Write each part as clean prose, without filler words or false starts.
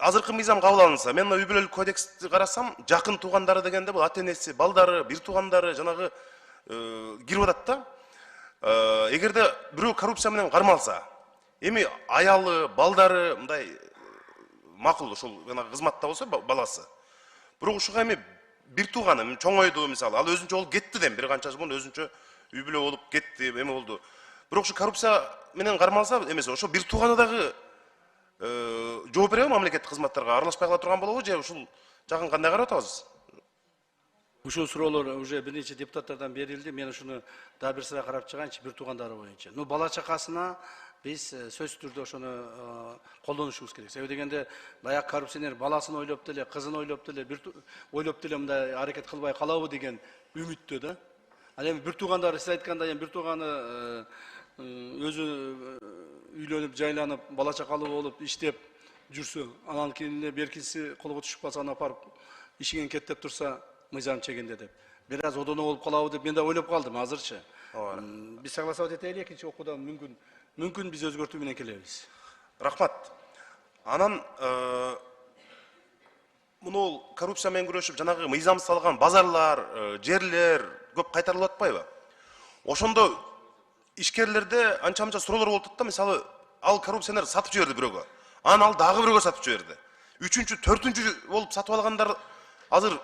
азыркы мыйзам кабыл алынса, мен үй бүлөлүк кодексти карасам, жакын туугандары дегенде бул ата энеси, балдары, бир туугандары жанагы кирип атат да. Эгерде бирөө коррупция менен кармалса, эми аялы, балдары мындай макул ошол жанагы кызматта болсо баласы. Бирок ушуга эми бир тууганы чоңойду мисалы, ал өзүнчө болуп кетти дем, бир канча жыл мурун өзүнчө үй бүлө болуп кетти, эме болду. Бирок ушу коррупция менен кармалса эмесе, ошо бир тууганы дагы жооп береби мамлекеттик кызматтарга, аралашпай кала турган болобу же ушул жагын кандай карап атабыз? Ушул суроолор уже бир нече депутаттардан берилди. Мен ушуну дагы бир сыра карап чыгайынчы бир туугандары боюнча. Бала чакасына биз сөзсүз түрдө ошону колдонушубуз керек. Себеби дегенде баягы коррупционер баласын ойлоп деле, кызын ойлоп деле, ойлоп деле мындай аракет кылбай калабы деген үмүттө да. Ал эми бир туугандары сиз айткандай эми бир тууганы өзү үйлөнүп, жайланып, бала чакалуу болуп, иштеп жүрсө, анан кийин беркинси колго түшүп калса, аны апарып ишиңен кет деп турса, мыйзам чегинде деп. Бир аз одоно болуп калабы деп мен да ойлоп калдым азырчы. Биз согласовать этели, экинчи окууда мүмкүн биз өзгөртүү менен келебиз. Рахмат. Анан муну коррупция менен күрөшүп, жанагы мыйзамсыз алган базарлар, жерлер көп кайтарылып атпайбы? Ошондо ишкерлерде анча-мынча суроолор болуп атат да, мисалы, ал коррупционер сатып жиберди бирөөгө. Анан ал дагы бирөөгө сатып жиберди. Үчүнчү, төртүнчү болуп сатып алгандар азыр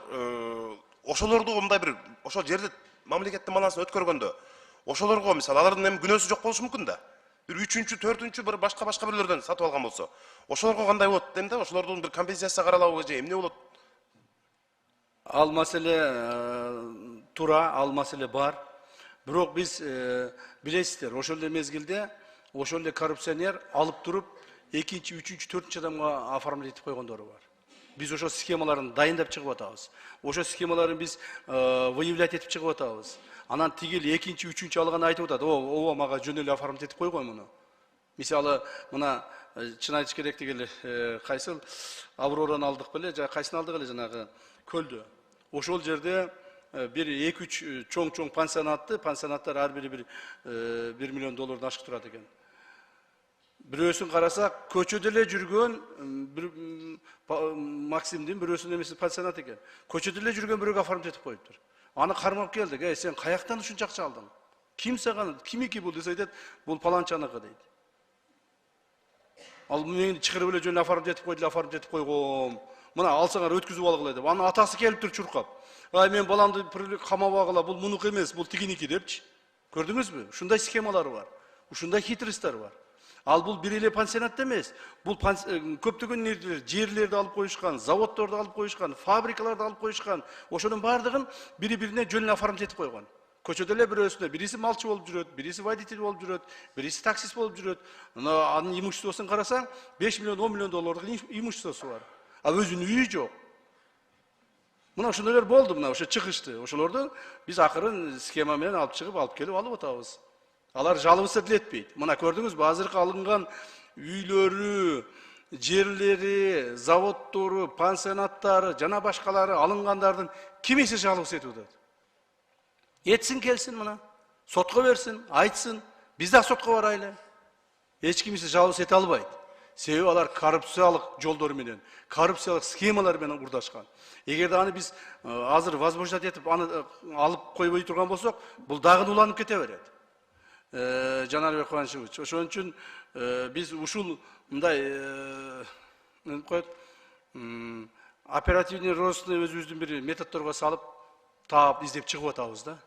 ошолорду мындай бир ошол жерди мамлекеттин балансын өткөргөндө, ошолорго мисалы алардын эми күнөөсү жок болушу мүмкүн да. Бир үчүнчү, төртүнчү бир башка бирлерден сатып алган болсо, ошолорго кандай болот дейм да, ошолордун бир компенсация каралабы же эмне болот? Ал маселе тура, ал маселе бар. Бирок биз билесиздер, ошол эле мезгилде ошол эле коррупционер алып туруп, экинчи, үчүнчү, төртүнчү адамга оформить этип койгондору бар. Биз ошо схемаларын дайындап чыгып атабыз. Ошо схемаларын биз выявлять этип чыгып атабыз. Анан тигил экинчи, үчүнчү алган айтып атат, ооба мага жөн эле оформить этип койгой муну. Мисалы, мына чын айтыш керек дегеле, кайсыл Аврораны алдык беле, же кайсын алдык эле жанагы көлдө. Ошол жерде бир 2-3 чоң пансионаттар ар бири $1 миллион ашык турат экен. Бирөөсүн карасак, көчөдө эле жүргөн Максимдин бирөөсүнүн эмеси пансионат экен. Көчөдө эле жүргөн бирөөгө оформить этип коюптур. Аны кармап келдик, сен каяктан ушунча акча алдың? Ким саган, кимики бул десе айтат, бул паланчаныкы дейт. Ал мени чыгырып эле жөн оформить этип койгом. Мына алсаңар өткүзүп алгыла деп. Анын атасы келиптир чуркап. Мен баламды камабагыла, бул мунуку эмес, бул тигиники депчи. Көрдүңүзбү? Ушундай схемалар бар. Ушундай хитростор бар. Ал бул бир эле пансионат эмес. Бул көптөгөн жерлерди алып коюшкан, заводдорду алып коюшкан, фабрикаларды алып коюшкан. Ошонун бардыгын бири-бирине жөн оформить этип койгон. Көчөдө эле бирөөсүнө, бириси малчы болуп жүрөт, бириси водитель болуп жүрөт, бириси таксист болуп жүрөт. Анын имуществосун карасаң, $5 миллион, $10 миллион имуществосу бар. А өзүнүн үйү жок. Мына ошондойлор болду, мына ошо чыгышты. Ошолорду биз акырын схема менен алып чыгып, алып келип алып атабыз. Алар жалыбысы тилетпейт. Мына көрдүңүзбү, азыркы алынган үйлөрү, жерлери, заводдору, пансионаттары, жана башкалары алынгандардын кимиси жалыбысы этип атат? Этсин келсин мына. Сотко берсин, айтсын. Биз да сотко барайлы. Эч кимиси жалыбыс эте албайт. Себеби алар коррупциялык жолдор менен, коррупциялык схемалар менен урдашкан. Эгерде аны биз азыр возможность этип аны алып койбой турган болсок, бул дагы уланып кете берет. Жанарбек Кубанычевич, ошон үчүн биз ушул мындай оперативный розыскны өзүбүздүн бир методдорго салып, таап, издеп чыгып атабыз да.